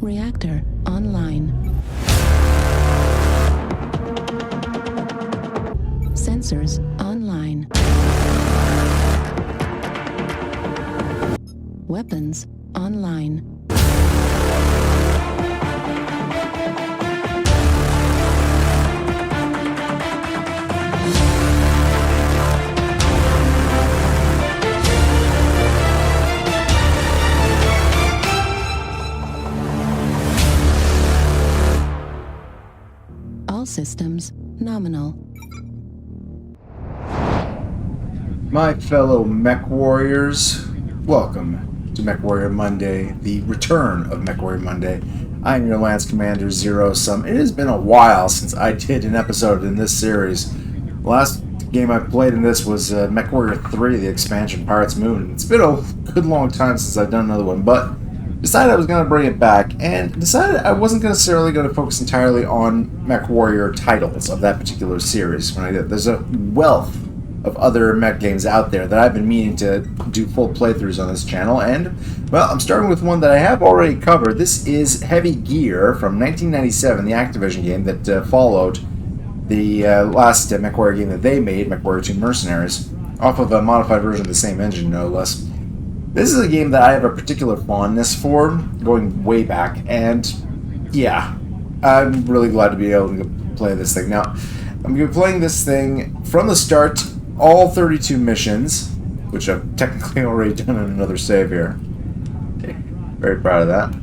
Reactor online. Sensors online. Weapons online. All systems nominal. My fellow Mech Warriors, welcome to Mech Monday, the return of Mech Monday. I'm your Lance Commander Zero Sum. It has been a while since I did an episode in this series. The last game I played in this was Mech Warrior 3, the expansion Pirates Moon. It's been a good long time since I've done another one, but decided I was going to bring it back, and decided I wasn't necessarily going to focus entirely on Mech Warrior titles of that particular series. When I did, there's a wealth of other mech games out there that I've been meaning to do full playthroughs on this channel, and, well, I'm starting with one that I have already covered. This is Heavy Gear from 1997, the Activision game that followed the last Mech Warrior game that they made, Mech Warrior 2 Mercenaries, off of a modified version of the same engine, no less. This is a game that I have a particular fondness for, going way back, and yeah, I'm really glad to be able to play this thing. Now, I'm going to be playing this thing from the start, all 32 missions, which I've technically already done in another save here. Okay, very proud of that.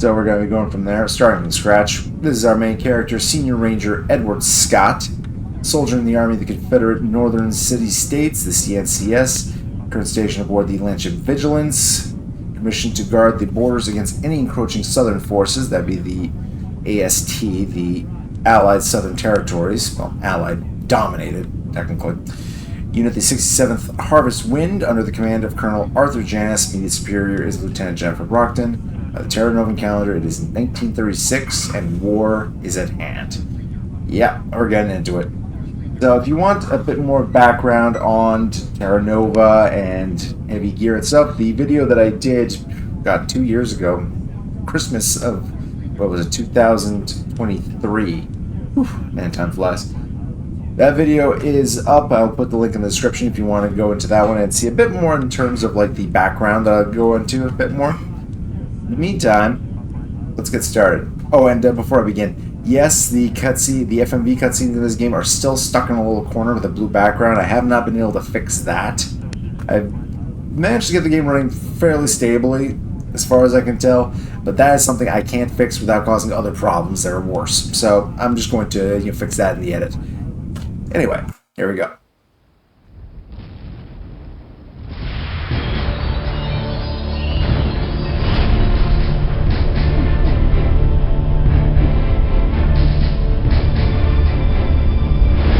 So we're going to be going from there, starting from scratch. This is our main character, Senior Ranger Edward Scott, soldier in the Army of the Confederate Northern City States, the CNCS, current station aboard the Lanchet Vigilance, commissioned to guard the borders against any encroaching Southern forces, that'd be the AST, the Allied Southern Territories, well, Allied dominated, technically. Unit the 67th Harvest Wind, under the command of Colonel Arthur Janus. Immediate superior is Lieutenant Jennifer Brockton. The Terra Nova calendar, it is 1936, and war is at hand. Yeah, we're getting into it. So if you want a bit more background on Terra Nova and Heavy Gear itself, the video that I did, 2 years ago, Christmas of, what was it, 2023. Whew, man, time flies. That video is up. I'll put the link in the description if you want to go into that one and see a bit more in terms of like the background that I'll go into a bit more. In the meantime, let's get started. Oh, and before I begin, yes, the cutscene, the FMV cutscenes in this game are still stuck in a little corner with a blue background. I have not been able to fix that. I've managed to get the game running fairly stably, as far as I can tell, but that is something I can't fix without causing other problems that are worse. So I'm just going to fix that in the edit. Anyway, here we go.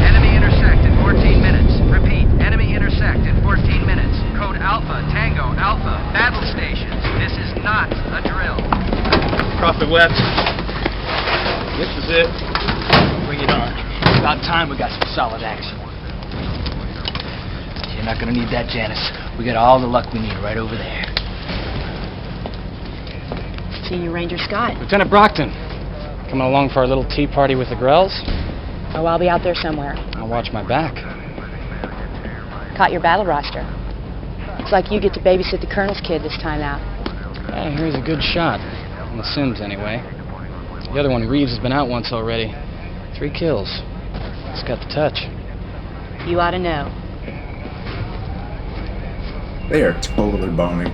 Enemy intersect in 14 minutes. Repeat, enemy intersect in 14 minutes. Code Alpha, Tango, Alpha, battle stations. This is not a drill. Prophet West. This is it. Bring it on. About time we got some solid action. You're not gonna need that, Janice. We got all the luck we need right over there. Senior Ranger Scott. Lieutenant Brockton. Coming along for our little tea party with the Grells? Oh, I'll be out there somewhere. I'll watch my back. Caught your battle roster. Looks like you get to babysit the Colonel's kid this time out. Hey, here's a good shot. On the Sims, anyway. The other one, Reeves, has been out once already. 3 kills. He's got the touch. You ought to know. They are totally boning.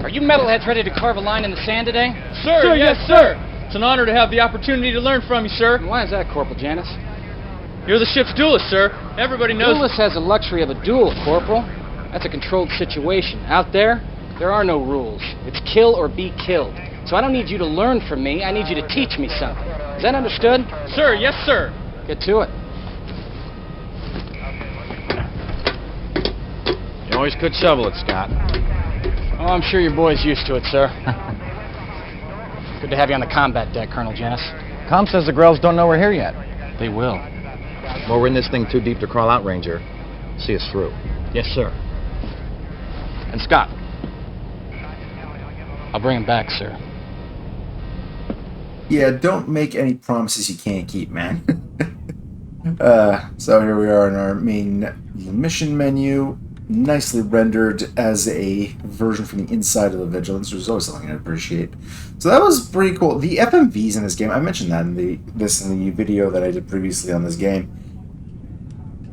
Are you metalheads ready to carve a line in the sand today? Sir, yes, sir. It's an honor to have the opportunity to learn from you, sir. And why is that, Corporal Janus? You're the ship's duelist, sir. Everybody knows. Duelist has the luxury of a duel, Corporal. That's a controlled situation. Out there are no rules. It's kill or be killed. So I don't need you to learn from me. I need you to teach me something. Is that understood? Sir, yes, sir. Get to it. You always could shovel it, Scott. Oh, I'm sure your boy's used to it, sir. Good to have you on the combat deck, Colonel Janus. Com says the Grells don't know we're here yet. They will. Well, we're in this thing too deep to crawl out, Ranger. See us through. Yes, sir. And Scott, I'll bring him back, sir. Yeah, don't make any promises you can't keep, man. So here we are in our main mission menu, nicely rendered as a version from the inside of the Vigilance, which is always something I appreciate. So that was pretty cool. The FMVs in this game, I mentioned that in the video that I did previously on this game.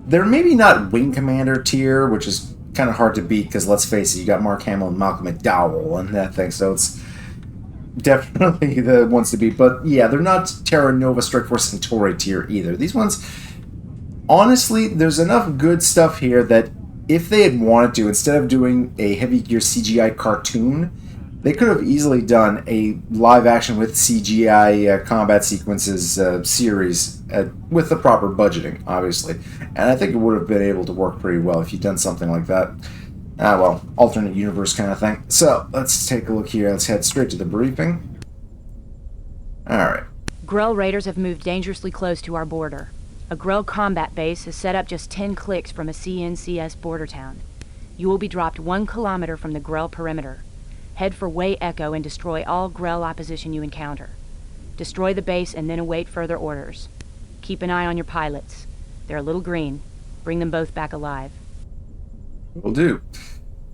They're maybe not Wing Commander tier, which is kind of hard to beat because, let's face it, you got Mark Hamill and Malcolm McDowell and that thing, so it's definitely the ones to beat. But yeah, they're not Terra Nova, Strike Force Centauri tier either. These ones, honestly, there's enough good stuff here that if they had wanted to, instead of doing a Heavy Gear CGI cartoon, they could have easily done a live action with CGI combat sequences series with the proper budgeting, obviously. And I think it would have been able to work pretty well if you'd done something like that. Well, alternate universe kind of thing. So, let's take a look here. Let's head straight to the briefing. Alright. Grell raiders have moved dangerously close to our border. A Grell combat base is set up just 10 clicks from a CNCS border town. You will be dropped 1 kilometer from the Grell perimeter. Head for Way Echo and destroy all Grell opposition you encounter. Destroy the base and then await further orders. Keep an eye on your pilots. They're a little green. Bring them both back alive. Will do.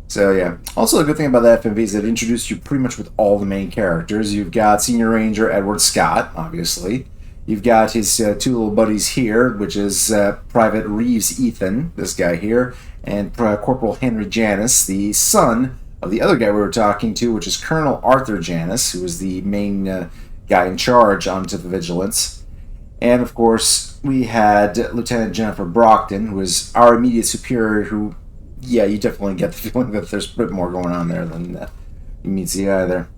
So yeah. Also, a good thing about the FMV is that it introduced you pretty much with all the main characters. You've got Senior Ranger Edward Scott, obviously. You've got his 2 little buddies here, which is Private Reeves Ethan, this guy here, and Corporal Henry Janis, the son of the other guy we were talking to, which is Colonel Arthur Janis, who was the main guy in charge onto the Vigilance. And of course, we had Lieutenant Jennifer Brockton, who is our immediate superior, who, yeah, you definitely get the feeling that there's a bit more going on there than you meet the eye there.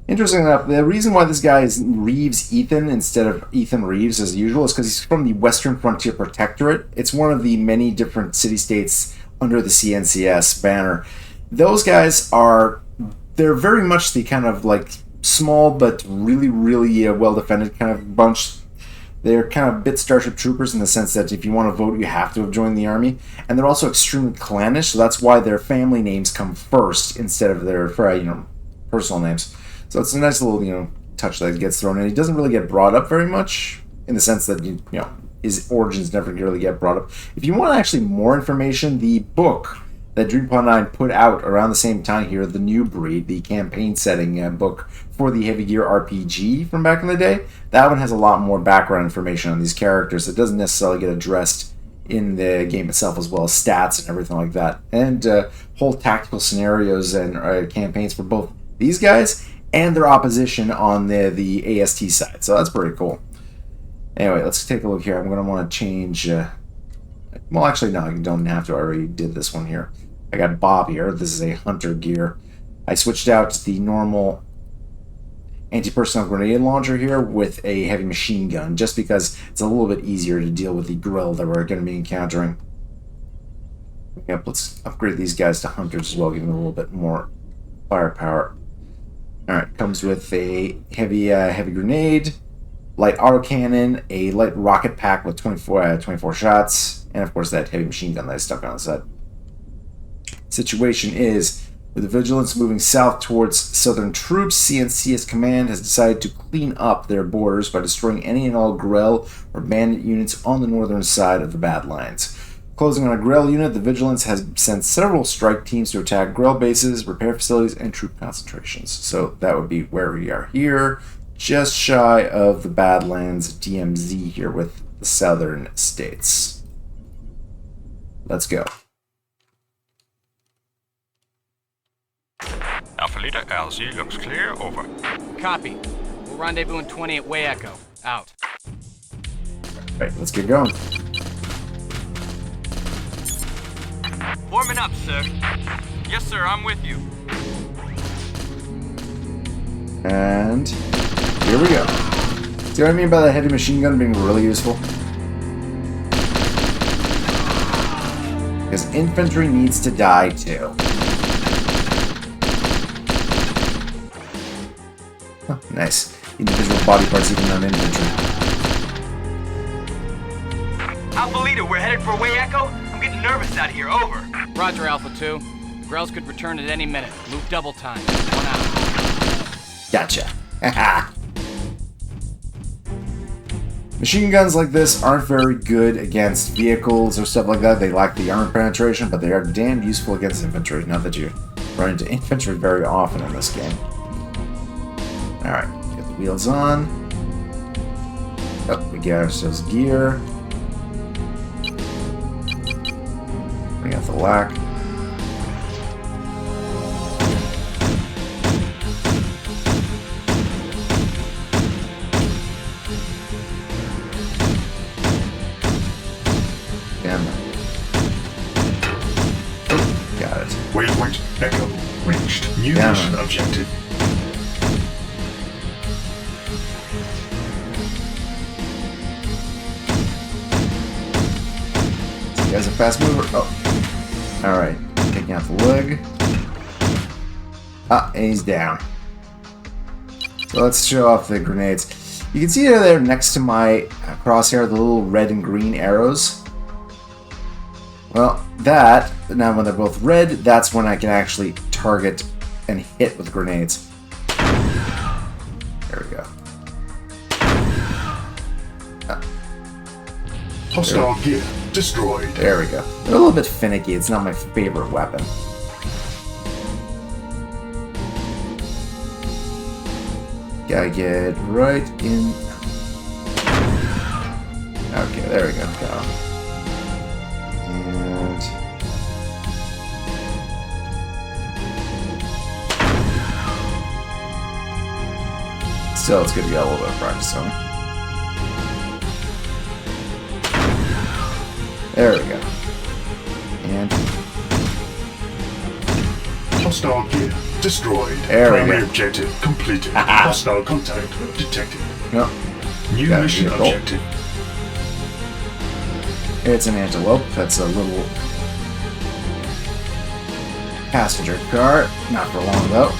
Interesting enough, the reason why this guy is Reeves Ethan instead of Ethan Reeves as usual is because he's from the Western Frontier Protectorate. It's one of the many different city-states under the CNCS banner. Those guys are, they're very much the kind of like small but really, really well-defended kind of bunch. They're kind of a bit Starship Troopers in the sense that if you want to vote, you have to have joined the army. And they're also extremely clannish, so that's why their family names come first instead of their, personal names. So it's a nice little, touch that gets thrown in. He doesn't really get brought up very much in the sense that, his origins never really get brought up. If you want actually more information, the book that DreamPod 9 put out around the same time here, The New Breed, the campaign setting book for the Heavy Gear RPG from back in the day, that one has a lot more background information on these characters. It doesn't necessarily get addressed in the game itself, as well as stats and everything like that. And whole tactical scenarios and campaigns for both these guys and their opposition on the AST side. So that's pretty cool. Anyway, let's take a look here. I'm going to want to change... well, actually, no, you don't have to. I already did this one here. I got Bob here. This is a Hunter gear. I switched out the normal anti-personnel grenade launcher here with a heavy machine gun, just because it's a little bit easier to deal with the grill that we're going to be encountering. Yep, let's upgrade these guys to Hunters as well, give them a little bit more firepower. Alright, comes with a heavy grenade, light autocannon, a light rocket pack with 24 shots, and of course that heavy machine gun that I stuck on the side. Situation is, with the Vigilance moving south towards southern troops, CNCS Command has decided to clean up their borders by destroying any and all Grell or bandit units on the northern side of the Badlands. Closing on a Grell unit, the Vigilance has sent several strike teams to attack Grell bases, repair facilities, and troop concentrations. So that would be where we are here, just shy of the Badlands DMZ here with the southern states. Let's go. Alpha Leader, LZ looks clear, over. Copy. We'll rendezvous in 20 at Way Echo. Out. Right, let's get going. Warming up, sir. Yes, sir, I'm with you. And here we go. See what I mean by the heavy machine gun being really useful? Because infantry needs to die too. Oh, nice. Individual body parts even on infantry. Alpha Leader, we're headed for Way Echo. I'm getting nervous out here, over. Roger, Alpha 2. Grells could return at any minute. Move double time. 1 out. Gotcha. Machine guns like this aren't very good against vehicles or stuff like that. They lack the armor penetration, but they are damn useful against infantry. Not that you run into infantry very often in this game. Alright, get the wheels on. Oh, we get ourselves gear. Bring out the lack. Got it. Waypoint Echo reached. New mission objective. You guys a fast mover? Oh. Alright. Taking out the leg. Ah, and he's down. So let's show off the grenades. You can see there next to my crosshair the little red and green arrows. Well, that, now when they're both red, that's when I can actually target and hit with grenades. There we go. Hostile gear destroyed. There we go. They're a little bit finicky. It's not my favorite weapon. Gotta get right in. Okay, there we go. And still, it's good to get a little bit of practice on. There we go. And hostile gear destroyed. There we Primary go. objective completed. Hostile contact detected. No. New mission objective. It's an antelope. That's a little passenger car. Not for long though.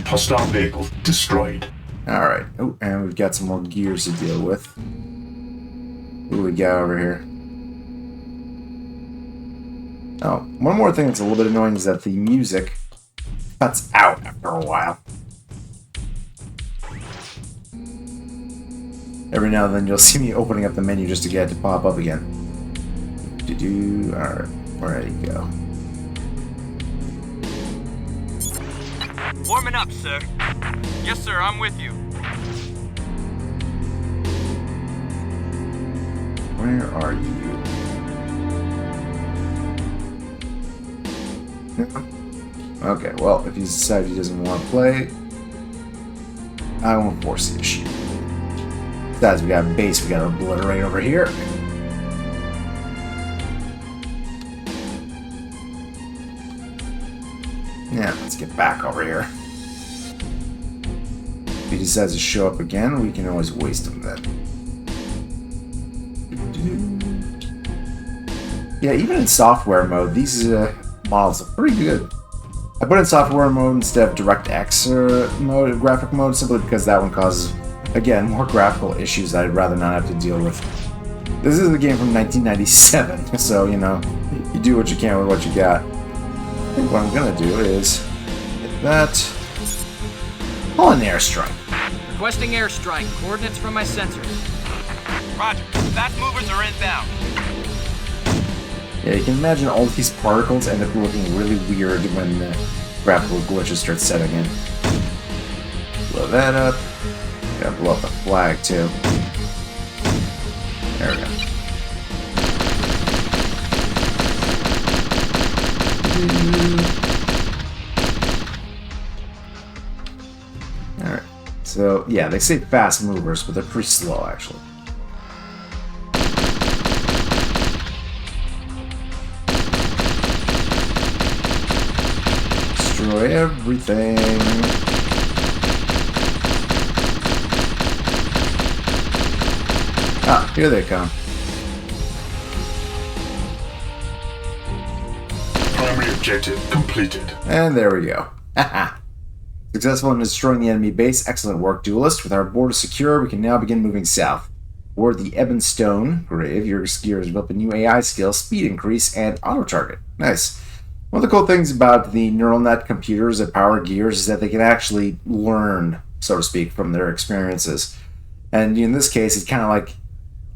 Hostile vehicle destroyed. Alright. Oh, and we've got some more gears to deal with. What do we got over here? Oh, one more thing that's a little bit annoying is that the music cuts out after a while. Every now and then you'll see me opening up the menu just to get it to pop up again. Alright, ready to go. Warming up, sir. Yes, sir, I'm with you. Where are you? Okay, well, if he's decided he doesn't want to play, I won't force the issue. Besides, we got a base we got to obliterate over here. Yeah, let's get back over here. If he decides to show up again, we can always waste him then. Yeah, even in software mode, these models are pretty good. I put in software mode instead of DirectX mode, graphic mode, simply because that one causes, again, more graphical issues that I'd rather not have to deal with. This is a game from 1997, so, you know, you do what you can with what you got. I think what I'm going to do is get that. Call an airstrike. Requesting airstrike. Coordinates from my sensors. Roger. Fast movers are inbound. Yeah, you can imagine all these particles end up looking really weird when graphical glitches start setting in. Blow that up. Gotta blow up the flag, too. There we go. Alright. So, yeah, they say fast movers, but they're pretty slow, actually. Destroy everything. Ah, here they come. Primary objective completed. And there we go. Haha. Successful in destroying the enemy base. Excellent work, duelist. With our border secure, we can now begin moving south. Toward the Ebonstone grave, your skier has developed a new AI skill, speed increase, and auto-target. Nice. One of the cool things about the neural net computers that power gears is that they can actually learn, so to speak, from their experiences. And in this case, it kind of like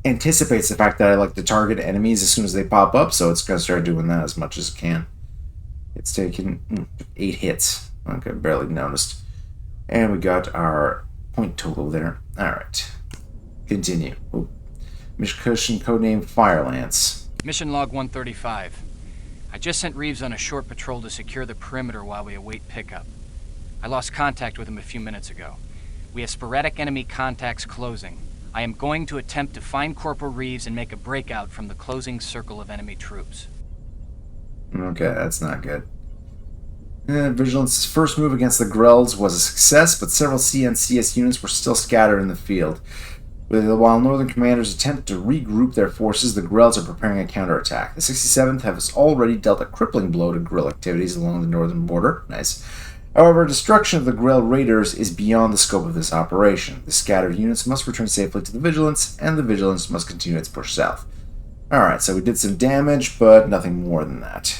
anticipates the fact that I like to target enemies as soon as they pop up, so it's going to start doing that as much as it can. It's taken 8 hits. Okay, barely noticed. And we got our point total there. Alright. Continue. Oh. Mission codename Firelance. Mission log 135. I just sent Reeves on a short patrol to secure the perimeter while we await pickup. I lost contact with him a few minutes ago. We have sporadic enemy contacts closing. I am going to attempt to find Corporal Reeves and make a breakout from the closing circle of enemy troops. Okay, that's not good. Vigilance's first move against the Grells was a success, but several CNCS units were still scattered in the field. While Northern commanders attempt to regroup their forces, the Grells are preparing a counterattack. The 67th has already dealt a crippling blow to Grell activities along the northern border. Nice. However, destruction of the Grell raiders is beyond the scope of this operation. The scattered units must return safely to the Vigilance, and the Vigilance must continue its push south. Alright, so we did some damage, but nothing more than that.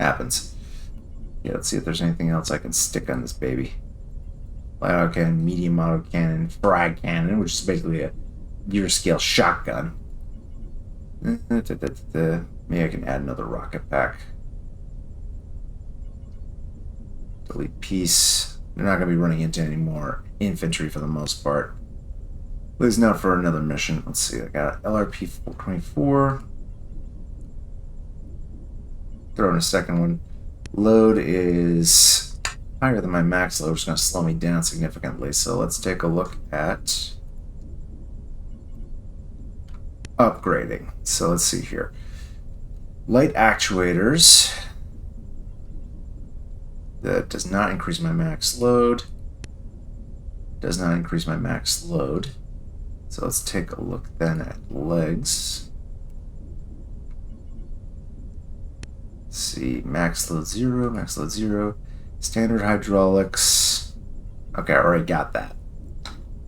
Happens. Yeah, let's see if there's anything else I can stick on this baby. Light auto cannon, medium auto cannon, frag cannon, which is basically a gear scale shotgun. Maybe I can add another rocket pack. Delete piece. They're not going to be running into any more infantry for the most part. At least not for another mission. Let's see, I got LRP 424. Throw in a second one. Load is higher than my max load, which is going to slow me down significantly. So let's take a look at upgrading. So let's see here. Light actuators. That does not increase my max load. Does not increase my max load. So let's take a look then at legs. Let's see, max load 0, max load 0. Standard hydraulics. Okay, I already got that.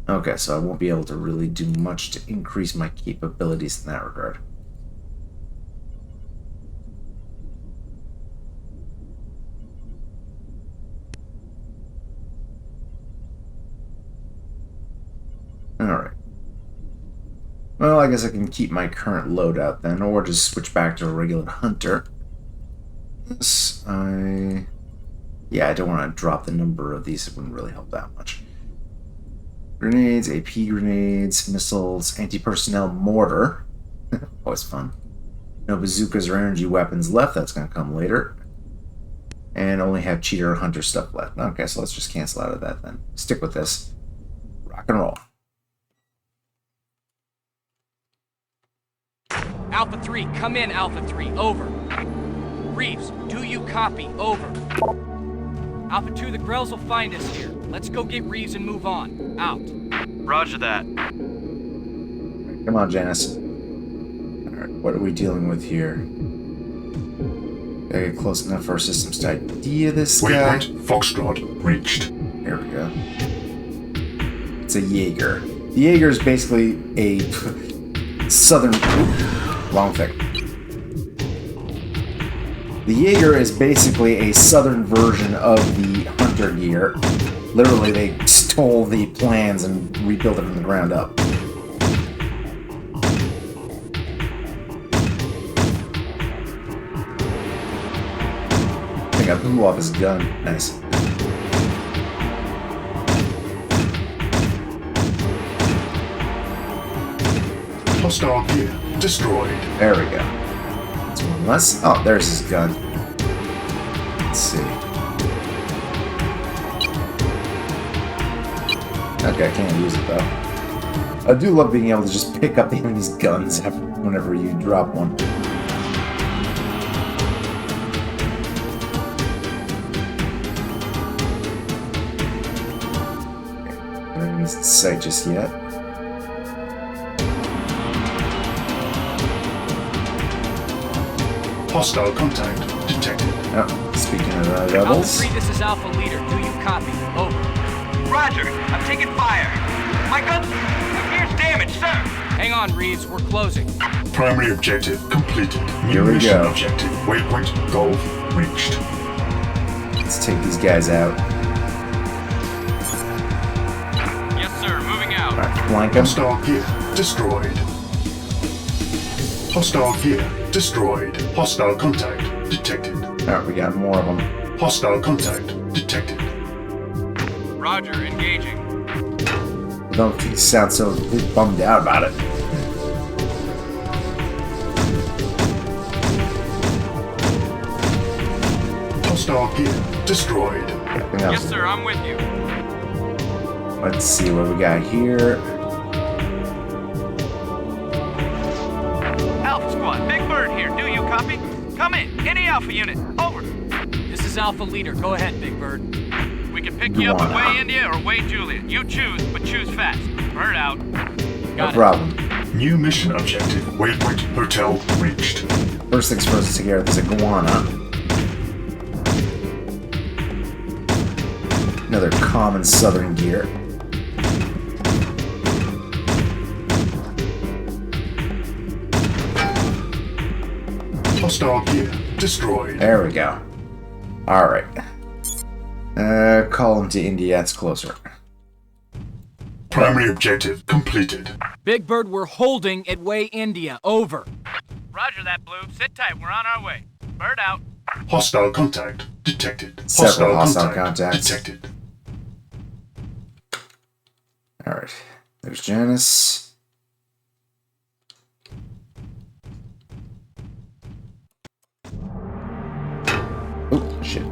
Okay, so I won't be able to really do much to increase my capabilities in that regard. Alright. Well, I guess I can keep my current loadout then, or just switch back to a regular hunter. Yes, yeah, I don't want to drop the number of these. It wouldn't really help that much. Grenades, AP grenades, missiles, anti-personnel mortar. Always fun. No bazookas or energy weapons left. That's going to come later. And only have cheater or hunter stuff left. Okay, so let's just cancel out of that then. Stick with this. Rock and roll. Alpha 3, come in, Alpha 3, over. Reeves, do you copy? Over. Alpha 2, the Grells will find us here. Let's go get Reeves and move on. Out. Roger that. Come on, Janice. Alright, what are we dealing with here? Gotta get close enough for our systems to idea this guy. Waypoint Foxtrot reached. There we go. It's a Jaeger. The Jaeger is basically a southern... Wrong thing. The Jaeger is basically a southern version of the Hunter gear. Literally, they stole the plans and rebuilt it from the ground up. I think I blew off his gun. Nice. Hostile gear destroyed. There we go. That's one less. Oh, there's his gun. Let's see. Okay, I can't use it though. I do love being able to just pick up the enemy's guns whenever you drop one. Okay, no enemies in sight just yet. Hostile contact detected. Oh, speaking of rebels. Alpha 3, this is Alpha Leader. Do you copy? Over. Roger, I'm taking fire. My guns appears damaged, sir. Hang on, Reeves. We're closing. Primary objective completed. Here we mission go. objective. Waypoint goal reached. Let's take these guys out. Yes, sir. Moving out. Alright, flank them. Hostile gear destroyed. Hostile gear destroyed. Hostile contact detected. Alright, we got more of them. Hostile contact detected. Roger. Engaging. Don't sound so bummed out about it. Hostile gear destroyed. Yes, sir. I'm with you. Let's see what we got here. Alpha Squad. Big Bird here. Do you copy? Come in. Any Alpha unit. Over. This is Alpha Leader. Go ahead, Big Bird. We can pick you up at Way India or Way Juliet. You choose, but choose fast. Bird out. No problem. New mission objective. Waypoint hotel reached. First things first, let's take care of this iguana. Another common southern gear. Hostile gear destroyed. There we go. Alright. Call him to India, it's closer. Primary objective completed. Big Bird, we're holding at Way India. Over. Roger that, Blue. Sit tight. We're on our way. Bird out. Hostile contact detected. Several hostile contacts. Detected. Alright. There's Janice. Oh, shit.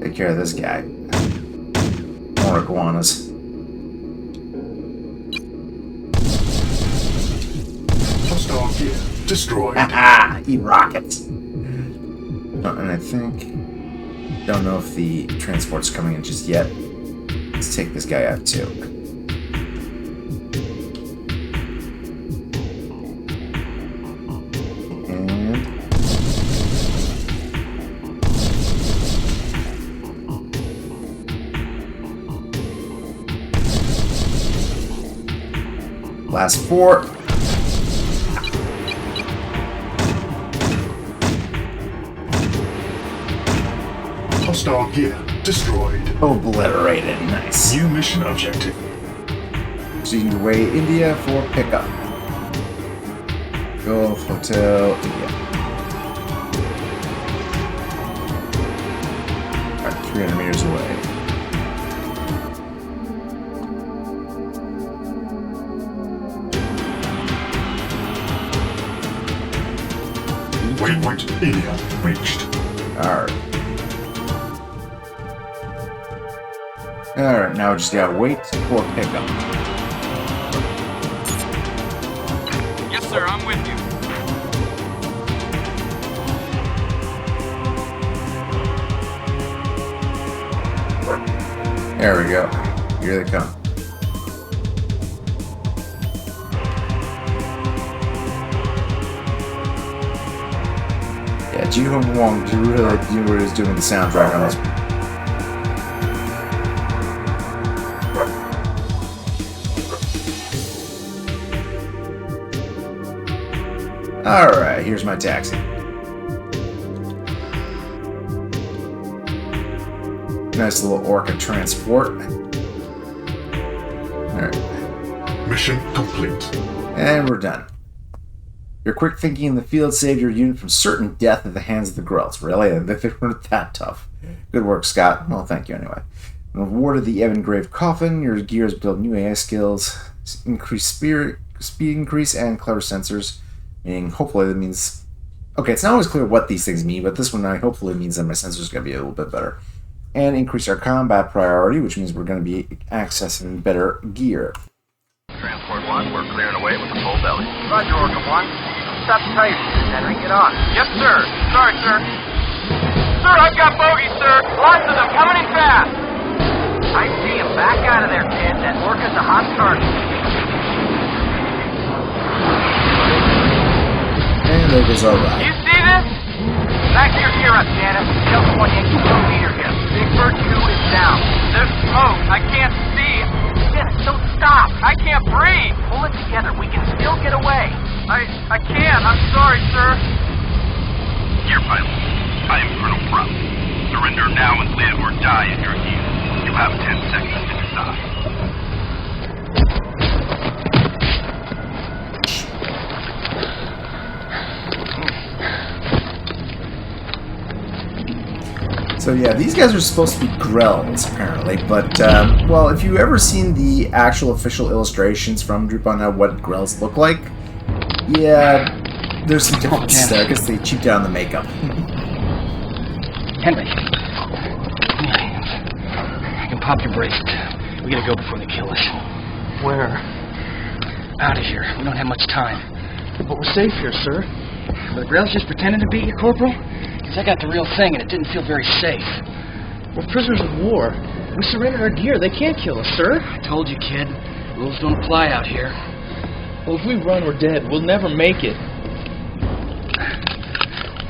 Take care of this guy. More iguanas. Hostile gear destroyed. Ah, eat rockets. Oh, and I think... Don't know if the transport's coming in just yet. Let's take this guy out too. And... Last 4. Hostile gear destroyed. Obliterated. Nice. New mission objective. Proceeding to Way India for pickup. Gulf Hotel India. Alright, 300 meters away. Waypoint India reached. Alright. Alright, now we just gotta wait for pickup. Yes, sir. I'm with you. There we go. Here they come. Yeah, Ji Hong Wong really is doing the soundtrack on this. Alright, here's my taxi. Nice little Orca transport. Alright. Mission complete. And we're done. Your quick thinking in the field saved your unit from certain death at the hands of the Grelts. Really? If it weren't that tough. Good work, Scott. Well, thank you anyway. Awarded the engraved coffin. Your gears build new AI skills. Increased speed increase and clever sensors. Meaning, hopefully that means... Okay, it's not always clear what these things mean, but this one hopefully means that my sensors are going to be a little bit better. And increase our combat priority, which means we're going to be accessing better gear. Transport 1, we're clearing away with a full belly. Roger, Orca 1. Stop tight, Henry. Get on. Yes, sir. Sorry, sir. Sir, I've got bogeys, sir. Lots of them coming in fast. I see him. Back out of there, kid. That Orca's a hot target. And there goes our ride. You see this? Back to your gear up, Janice. Delta 1 Yankee, no leader here. Big Bird 2 is down. There's smoke. I can't see. Janice, don't stop. I can't breathe. Pull it together. We can still get away. I can't. I'm sorry, sir. Here, pilot. I am Colonel Prout. Surrender now and live or die at your ease. You have 10 seconds to decide. So yeah, these guys are supposed to be Grells, apparently, but, well, if you've ever seen the actual official illustrations from Drupal on what Grells look like, yeah, there's some differences there. I guess they cheaped out on the makeup. Henry. Give me your hands. I can pop your bracelet. We gotta go before they kill us. Where? Out of here. We don't have much time. But we're safe here, sir. Were the Grells just pretending to beat you, Corporal? Because I got the real thing and it didn't feel very safe. We're prisoners of war. We surrendered our gear. They can't kill us, sir. I told you, kid. Rules don't apply out here. Well, if we run, we're dead. We'll never make it.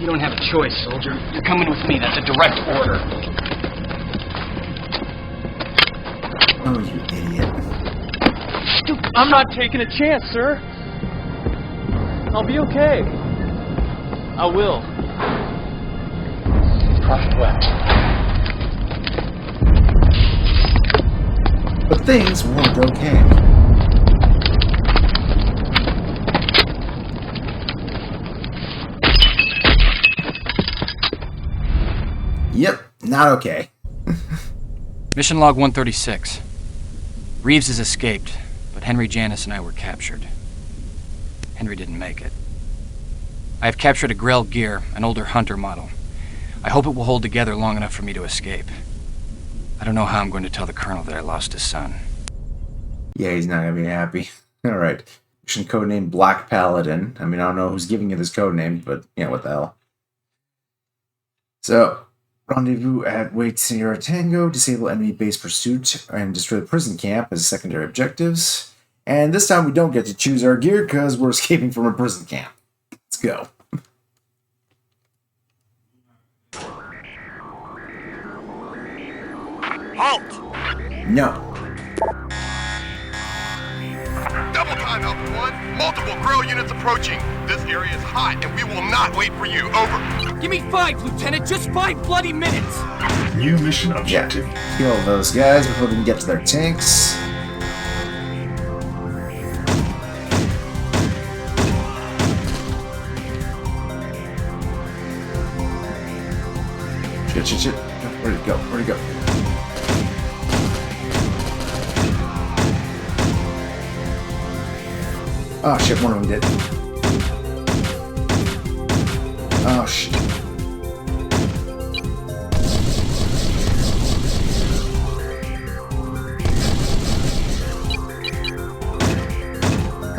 You don't have a choice, soldier. You're coming with me. That's a direct order. Oh, you idiot. Stupid. I'm not taking a chance, sir. I'll be okay. I will. Profit well. But things weren't okay. Yep, not okay. Mission log 136. Reeves has escaped, but Henry, Janice, and I were captured. Henry didn't make it. I have captured a Grell gear, an older Hunter model. I hope it will hold together long enough for me to escape. I don't know how I'm going to tell the Colonel that I lost his son. Yeah, he's not going to be happy. Alright. Mission codename Black Paladin. I mean, I don't know who's giving you this codename, but, yeah, what the hell. So, rendezvous at Wait Sierra Tango, disable enemy base pursuit, and destroy the prison camp as secondary objectives. And this time we don't get to choose our gear because we're escaping from a prison camp. Let's go. Halt! No. Double time, Alpha 1. Multiple Grell units approaching. This area is hot, and we will not wait for you. Over. Give me 5, Lieutenant. Just 5 bloody minutes. New mission objective. Kill those guys before they can get to their tanks. Shit. Where'd it go? Oh shit, one of them did. Oh shit.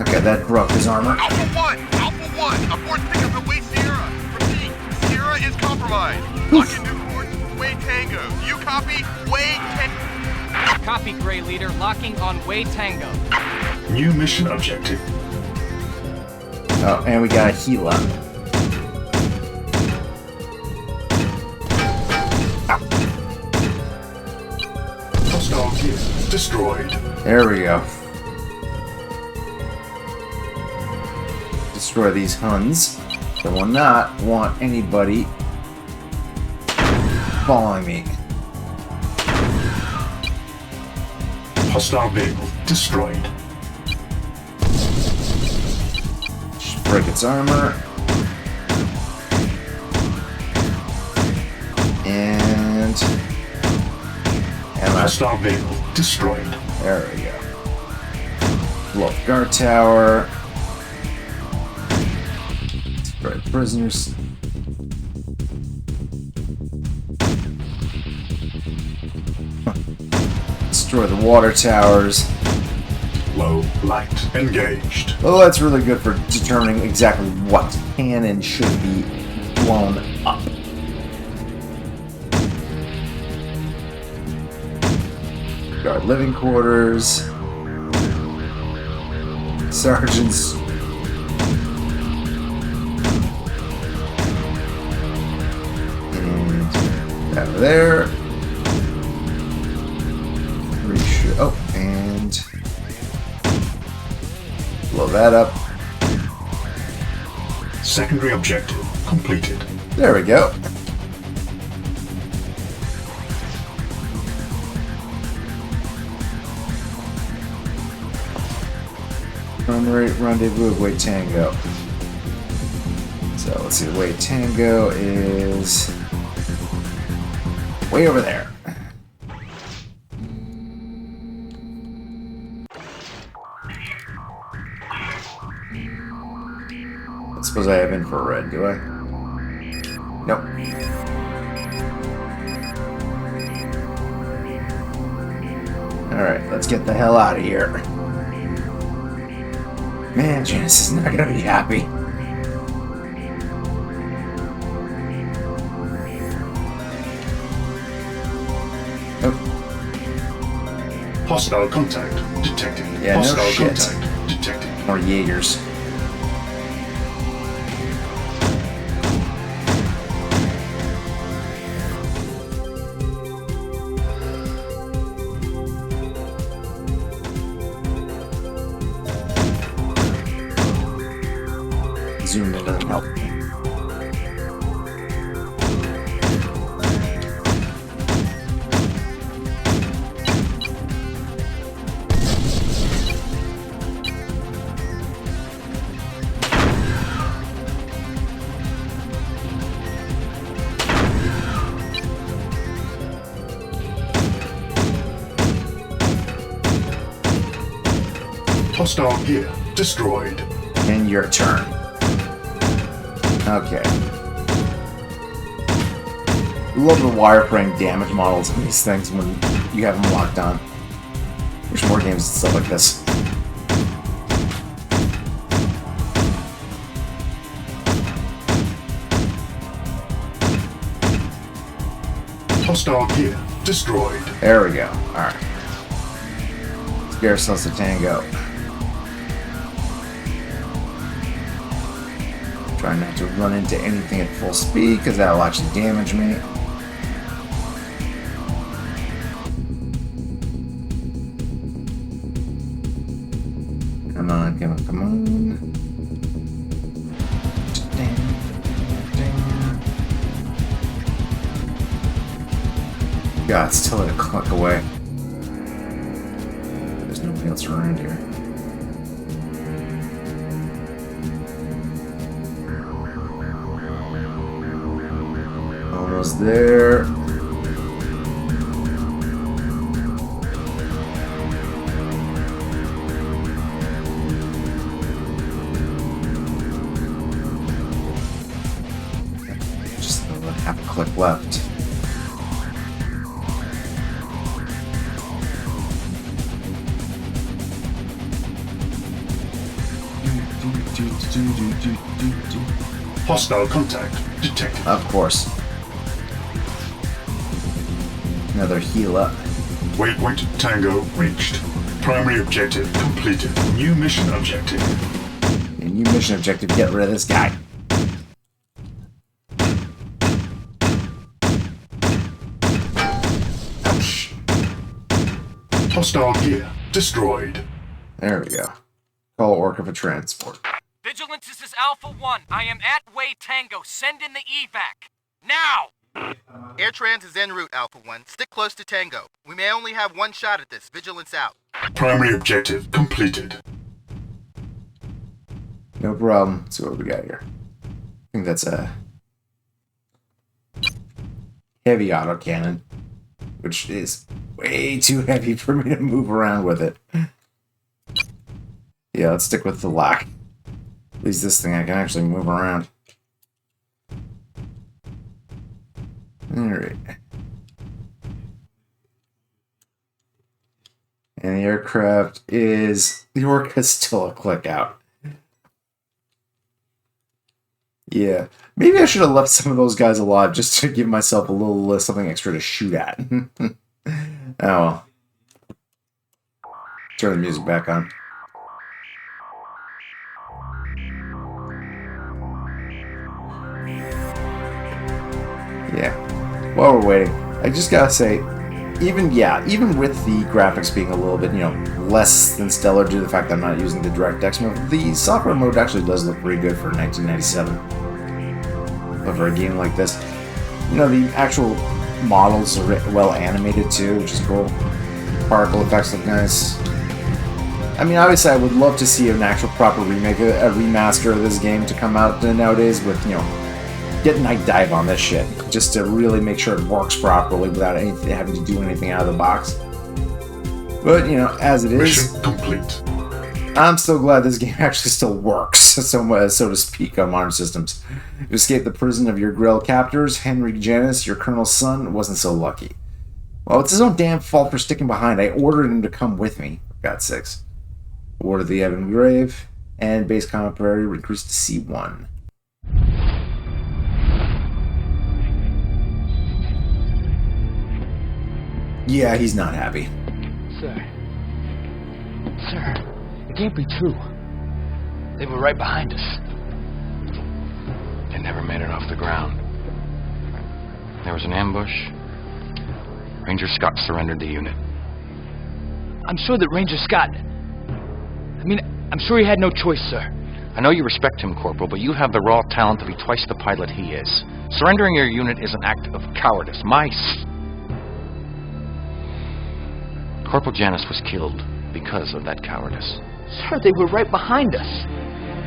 Okay, that broke his armor. Alpha 1! Abort pickup at Way Sierra. Repeat, Sierra is compromised. Lock in new coordinates for Way Tango. Do you copy? Way Tango. Copy, Gray Leader. Locking on Way Tango. New mission objective. Oh, and we got a heal up. Hostile gear destroyed. There we go. Destroy these Huns. I will not want anybody following me. Hostile vehicle destroyed. Just break its armor. And hostile vehicle destroyed. There we go. Blow up the guard tower. Destroy the prisoners. Destroy the water towers. Low light engaged. Oh, that's really good for determining exactly what cannon should be blown up. Guard living quarters. Sergeants. Over there. Oh, and blow that up. Secondary objective completed. There we go. Rendezvous of Way Tango. So let's see, the Way Tango is way over there. I suppose I have infrared, do I? Nope. Alright, let's get the hell out of here. Man, Janice is not gonna be happy. Oh. Hostile contact detected. Yeah, Hostile no shit. contact detected. More Jaegers. Zoom in doesn't help. Hostile gear destroyed. And your turn. Okay. Love the wireframe damage models on these things when you have them locked on. There's more games and stuff like this. Hostile gear destroyed. There we go. Alright. Scare ourselves to Tango. Try not to run into anything at full speed, because that'll actually damage me. Come on, come on, come on. God, it's still a click away. There's nobody else around here. Almost there. Just half a click left. Hostile contact detected. Of course. Another heal up. Waypoint Tango reached. Primary objective completed. New mission objective. A new mission objective, get rid of this guy. Ouch. Hostile gear destroyed. There we go. Call Orca for transport. Vigilance, this is Alpha 1. I am at Way Tango. Send in the evac. Now! Air trans is en route, Alpha 1. Stick close to Tango. We may only have one shot at this. Vigilance out. Primary objective completed. No problem. Let's see what we got here. I think that's a heavy autocannon, which is way too heavy for me to move around with it. Yeah, let's stick with the lock. At least this thing I can actually move around. Alright. And the aircraft is... The Orca's still a click out. Yeah. Maybe I should have left some of those guys alive just to give myself a little something extra to shoot at. Oh well. Turn the music back on. Yeah. while we're waiting, I just gotta say, even with the graphics being a little bit, less than stellar due to the fact that I'm not using the DirectX mode, the software mode actually does look pretty good for 1997. But for a game like this, the actual models are well animated too, which is cool. Particle effects look nice. I mean, obviously, I would love to see an actual proper remake, a remaster of this game to come out nowadays with, get Night Dive on this shit, just to really make sure it works properly without having to do anything out of the box. But, as it is, mission complete. I'm so glad this game actually still works, so to speak, on modern systems. You escaped the prison of your Grell captors. Henry Janus, your colonel's son, wasn't so lucky. Well, it's his own damn fault for sticking behind. I ordered him to come with me, for God's sakes. Awarded the Evan Grave, and base combat priority increased to C1. Yeah, he's not happy. Sir, it can't be true. They were right behind us. They never made it off the ground. There was an ambush. Ranger Scott surrendered the unit. I'm sure that Ranger Scott... I'm sure he had no choice, sir. I know you respect him, Corporal, but you have the raw talent to be twice the pilot he is. Surrendering your unit is an act of cowardice. Corporal Janus was killed because of that cowardice. Sir, they were right behind us.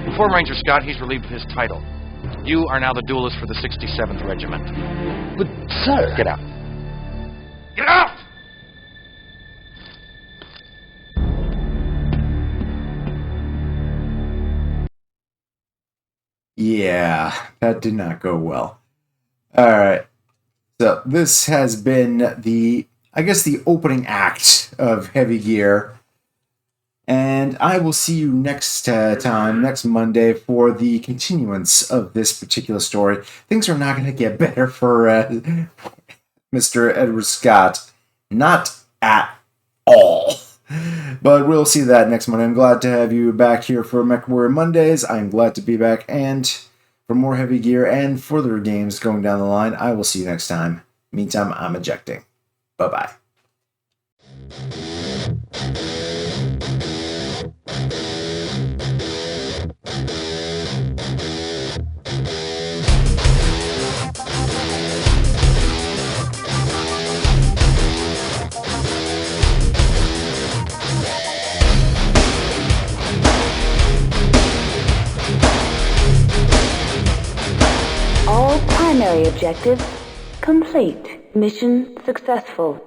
Before Ranger Scott, he's relieved of his title. You are now the duelist for the 67th Regiment. But, sir... Get out. Get out! Yeah, that did not go well. Alright. So, this has been the opening act of Heavy Gear. And I will see you next Monday, for the continuance of this particular story. Things are not going to get better for Mr. Edward Scott. Not at all. But we'll see that next Monday. I'm glad to have you back here for MECHWARRIOR Mondays. I'm glad to be back, and for more Heavy Gear and further games going down the line, I will see you next time. Meantime, I'm ejecting. Bye-bye. All primary objectives complete. Mission successful.